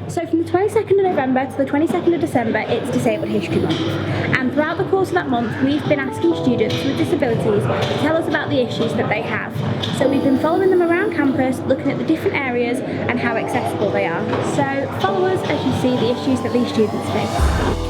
So from the 22nd of November to the 22nd of December, it's Disabled History Month. And throughout the course of that month, we've been asking students with disabilities to tell us about the issues that they have. So we've been following them around campus, looking at the different areas and how accessible they are. So follow us as you see the issues that these students face.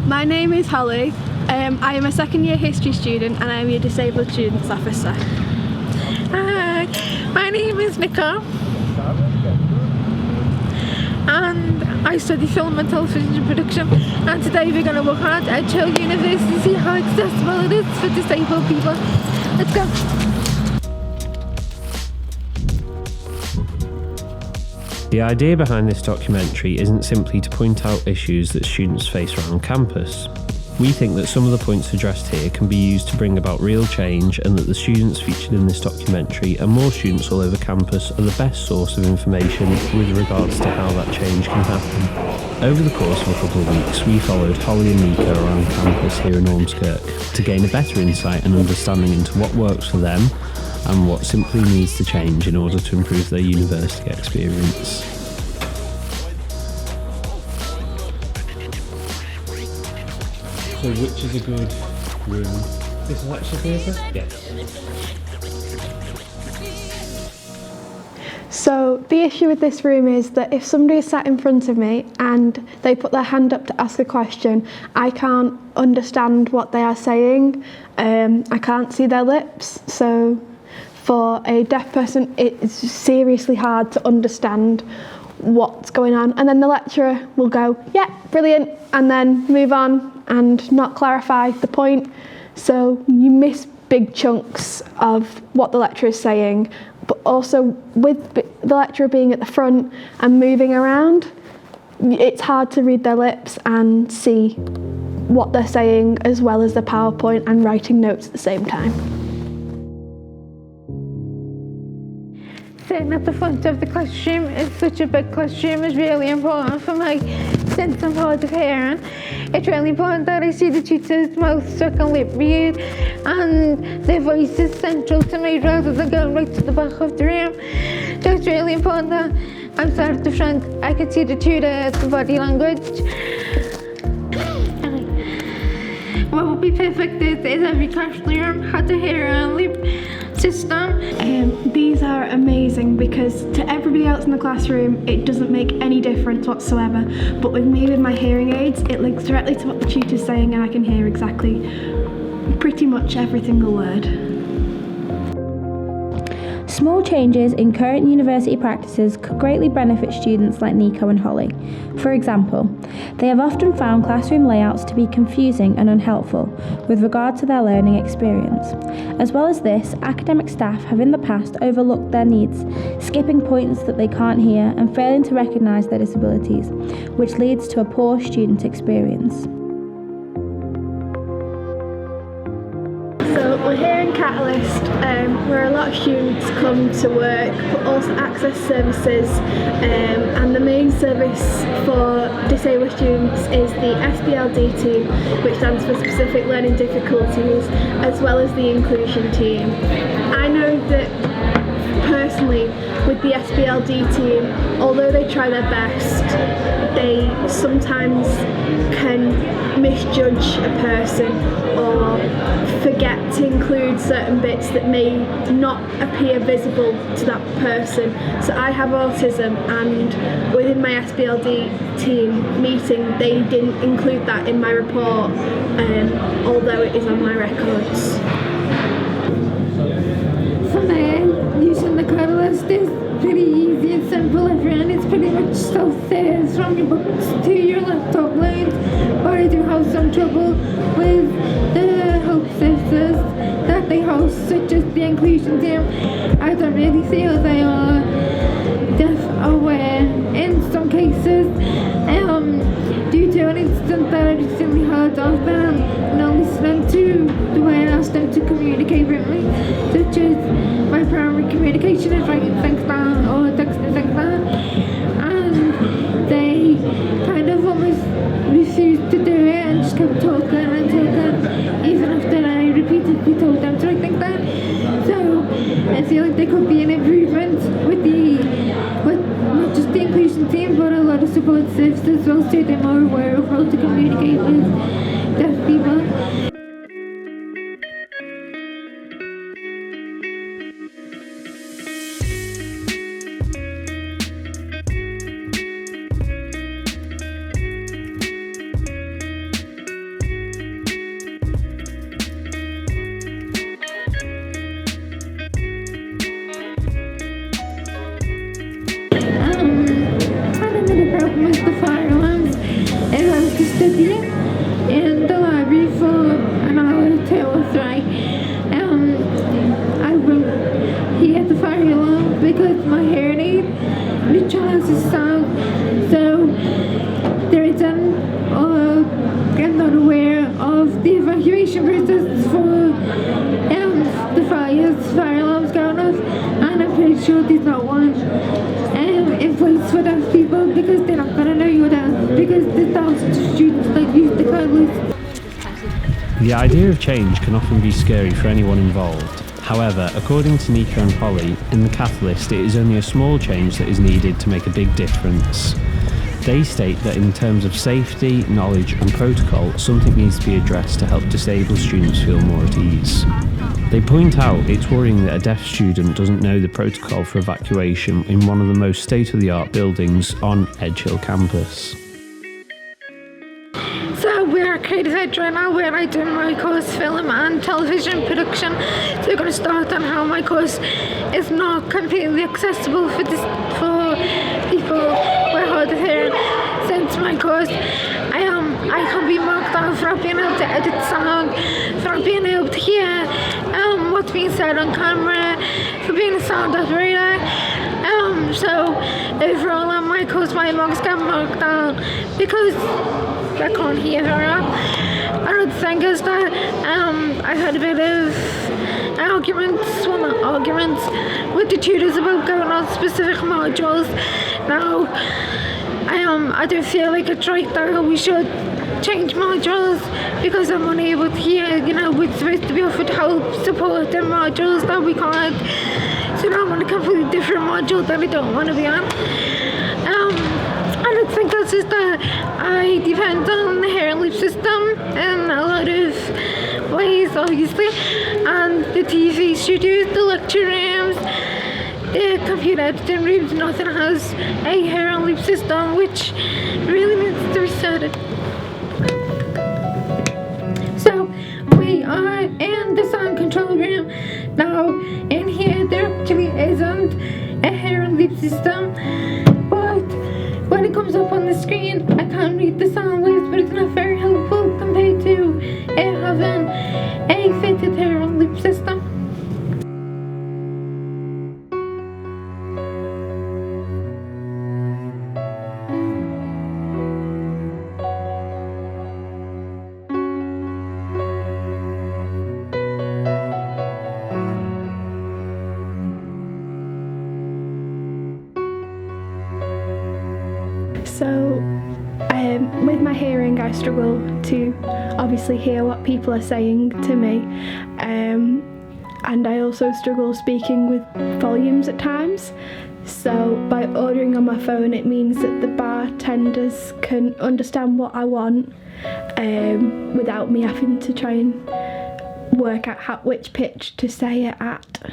My name is Holly. I am a second year history student and I am your disabled students officer. Hi, my name is Nicole and I study film and television production, and today we're going to look at EHSU University to see how accessible it is for disabled people. Let's go. The idea behind this documentary isn't simply to point out issues that students face around campus. We think that some of the points addressed here can be used to bring about real change, and that the students featured in this documentary and more students all over campus are the best source of information with regards to how that change can happen. Over the course of a couple of weeks, we followed Holly and Nika around campus here in Ormskirk to gain a better insight and understanding into what works for them and what simply needs to change in order to improve their university experience. So which is a good room? This is lecture theatre? Yes. So the issue with this room is that if somebody is sat in front of me and they put their hand up to ask a question, I can't understand what they are saying. I can't see their lips, so for a deaf person it's seriously hard to understand what's going on, and then the lecturer will go, yeah, brilliant, and then move on and not clarify the point. So you miss big chunks of what the lecturer is saying, but also with the lecturer being at the front and moving around, it's hard to read their lips and see what they're saying, as well as the PowerPoint and writing notes at the same time. Sitting at the front of the classroom, it's such a big classroom, is really important for my sense and hard of hearing. It's really important that I see the tutor's mouth so I can lip read, and their voice is central to me rather than going right to the back of the room. So it's really important that I'm sat at the front, I can see the tutor's body language. What would be perfect is every classroom had a hearing and lip system. These are amazing because to everybody else in the classroom it doesn't make any difference whatsoever, but with me with my hearing aids it links directly to what the tutor's saying and I can hear exactly pretty much every single word. Small changes in current university practices could greatly benefit students like Nico and Holly. For example, they have often found classroom layouts to be confusing and unhelpful with regard to their learning experience. As well as this, academic staff have in the past overlooked their needs, skipping points that they can't hear and failing to recognise their disabilities, which leads to a poor student experience. So we're here in Catalyst, where a lot of students come to work, but also access services, and the main service for disabled students is the SBLD team, which stands for Specific Learning Difficulties, as well as the Inclusion team. I know that personally with the SBLD team, although they try their best, they sometimes can misjudge a person or forget to include certain bits that may not appear visible to that person. So I have autism, and within my SBLD team meeting they didn't include that in my report, although it is on my records. For me, using the Catalyst is pretty easy and simple. Everyone is pretty much self-saves from your books to your laptop lines, but I do have some trouble with the help services that they host, such as the inclusion team. I don't really feel they are deaf aware in some cases, due to an incident that I recently heard of them not listening to the way I asked them to communicate with me, such as my primary communication is writing things down or texting things down, and they kind of almost refused to do it and just kept talking and talking even after I repeatedly told them to write things down. So I feel like there could be an improvement with not just the inclusion team, but a lot of support services as well, so they're more aware of how to communicate with deaf people. With the fire alarms, and I was to study in the library for an hour, 2 or 3. I won't hear the fire alarm because my hearing aid neutralizes sound, so there isn't, or I'm not aware of the evacuation process for the fire alarms going off, and I'm pretty sure there's not one in place for deaf people, because they're not going to know you're deaf, because there's thousands of students that use the code list. The idea of change can often be scary for anyone involved. However, according to Nika and Holly, in the Catalyst it is only a small change that is needed to make a big difference. They state that in terms of safety, knowledge and protocol, something needs to be addressed to help disabled students feel more at ease. They point out it's worrying that a deaf student doesn't know the protocol for evacuation in one of the most state-of-the-art buildings on Edge Hill campus. So we're at Creative Edge right now, where I do my course film and television production. So we're going to start on how my course is not completely accessible for people who are hard of hearing. Since my course, I can be marked out for not being able to edit sound, for not being able to hear what's being said on camera, for being a sound operator. So overall on my course, my marks get marked down because I can't hear very well. Another thing is that I've had a bit of arguments with the tutors about going on specific modules. Now, I don't feel like it's right that we should change modules because I'm unable to hear, we're supposed to be offered help, support and modules that we can't. So now I'm on a completely different module that I don't want to be on. And I think that's just that I depend on the hearing loop system in a lot of ways, obviously, and the TV studios, the lecture rooms, the computer editing rooms. Nothing has a hearing loop system, which really needs to be started. So we are in the sound control room now. In here there actually isn't a hearing loop system, but when it comes up on the screen I can read the sound waves, but it's not very helpful compared to having a fitted hearing loop system. So, with my hearing, I struggle to obviously hear what people are saying to me, and I also struggle speaking with volumes at times. So, by ordering on my phone, it means that the bartenders can understand what I want without me having to try and work out which pitch to say it at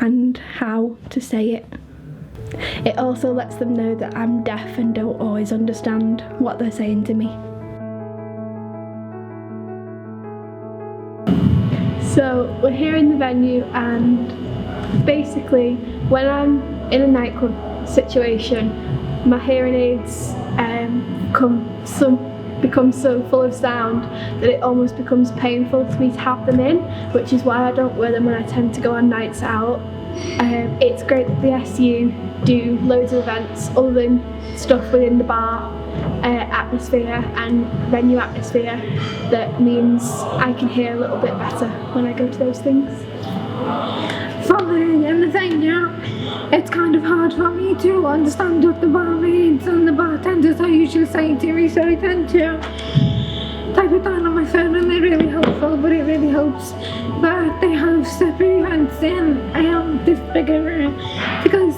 and how to say it. It also lets them know that I'm deaf and don't always understand what they're saying to me. So we're here in the venue, and basically when I'm in a nightclub situation, my hearing aids become so full of sound that it almost becomes painful for me to have them in, which is why I don't wear them when I tend to go on nights out. It's great that the SU do loads of events other than stuff within the bar atmosphere and venue atmosphere that means I can hear a little bit better when I go to those things. Following and the thing, it's kind of hard for me to understand what the barmaids and the bartenders are usually saying to me, so I tend to type it down on my phone, and they're really helpful, but it really helps that they have separate events in this bigger room, because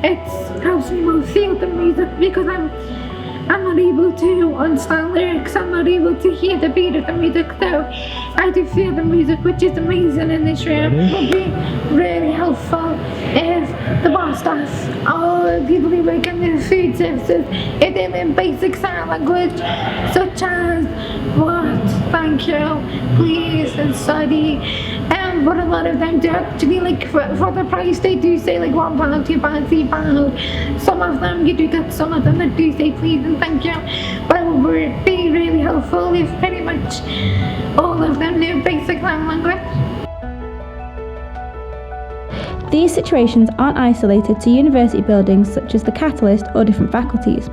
it helps me more feel the music, because I'm not able to understand lyrics, I'm not able to hear the beat of the music, so I do feel the music, which is amazing in this room. It would be really helpful if the bar staff or people who work in the food services, if they learn basic sign language, such as what, thank you, please, and study. But a lot of them do actually, like, for the price, they do say like £1, £2, £3. Some of them you do get some of them that do say please and thank you, but it would be really helpful if pretty much all of them knew basic sign language. These situations aren't isolated to university buildings such as the Catalyst or different faculties.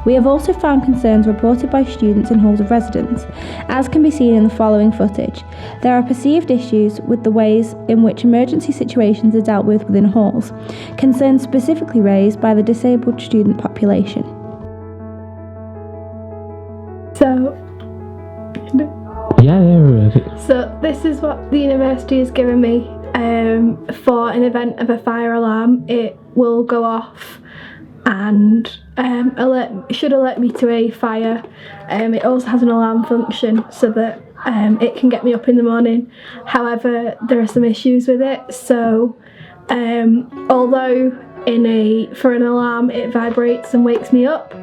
We have also found concerns reported by students in halls of residence, as can be seen in the following footage. There are perceived issues with the ways in which emergency situations are dealt with within halls, concerns specifically raised by the disabled student population. So this is what the university has given me for an event of a fire alarm. It will go off and should alert me to a fire. It also has an alarm function so that it can get me up in the morning. However, there are some issues with it, so although for an alarm it vibrates and wakes me up,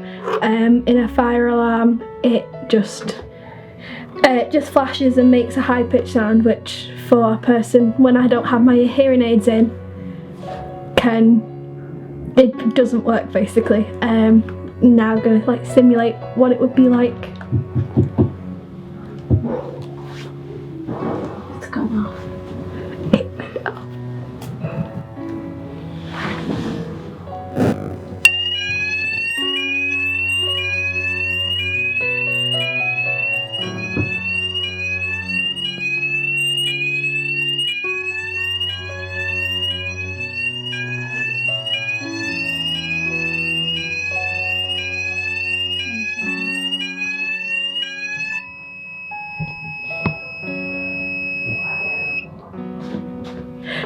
in a fire alarm it just flashes and makes a high-pitched sound, which for a person, when I don't have my hearing aids in, it doesn't work basically. Now I'm going to simulate what it would be like. It's gone off.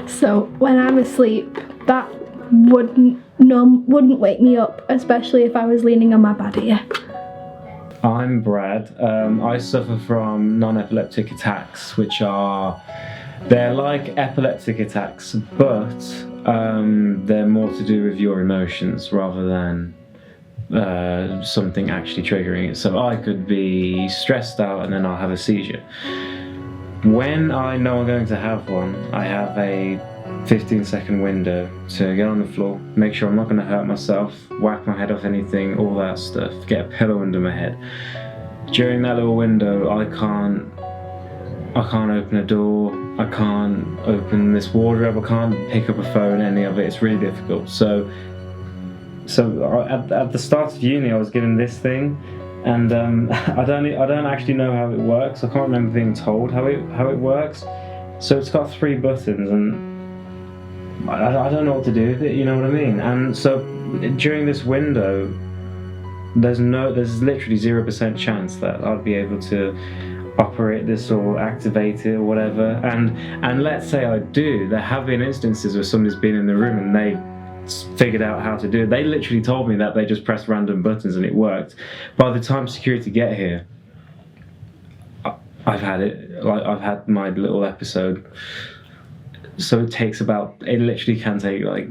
So when I'm asleep, that wouldn't wake me up, especially if I was leaning on my bed here. I'm Brad. I suffer from non-epileptic attacks, they're like epileptic attacks, but they're more to do with your emotions rather than something actually triggering it. So I could be stressed out and then I'll have a seizure. When I know I'm going to have one, I have a 15-second window to get on the floor, make sure I'm not going to hurt myself, whack my head off anything, all that stuff, get a pillow under my head. During that little window, I can't open a door, I can't open this wardrobe, I can't pick up a phone, any of it. It's really difficult. So at the start of uni, I was given this thing, and I don't actually know how it works. I can't remember being told how it works. So it's got 3 buttons, and I don't know what to do with it, you know what I mean? And so during this window, there's literally 0% chance that I'd be able to operate this or activate it or whatever. And let's say I do, there have been instances where somebody's been in the room and they figured out how to do it. They literally told me that they just pressed random buttons and it worked. By the time security get here, I've had my little episode. So it literally can take like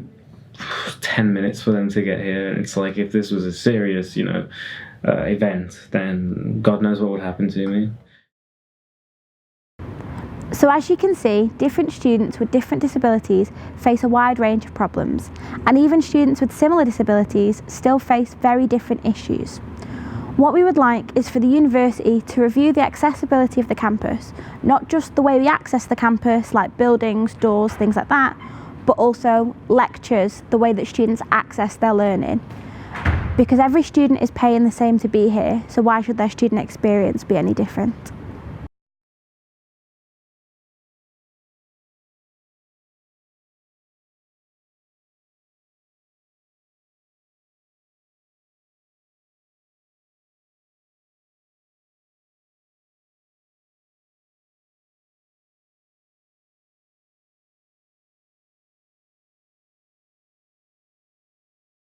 10 minutes for them to get here, and it's like, if this was a serious, event, then God knows what would happen to me. So as you can see, different students with different disabilities face a wide range of problems, and even students with similar disabilities still face very different issues. What we would like is for the university to review the accessibility of the campus, not just the way we access the campus, like buildings, doors, things like that, but also lectures, the way that students access their learning. Because every student is paying the same to be here, so why should their student experience be any different?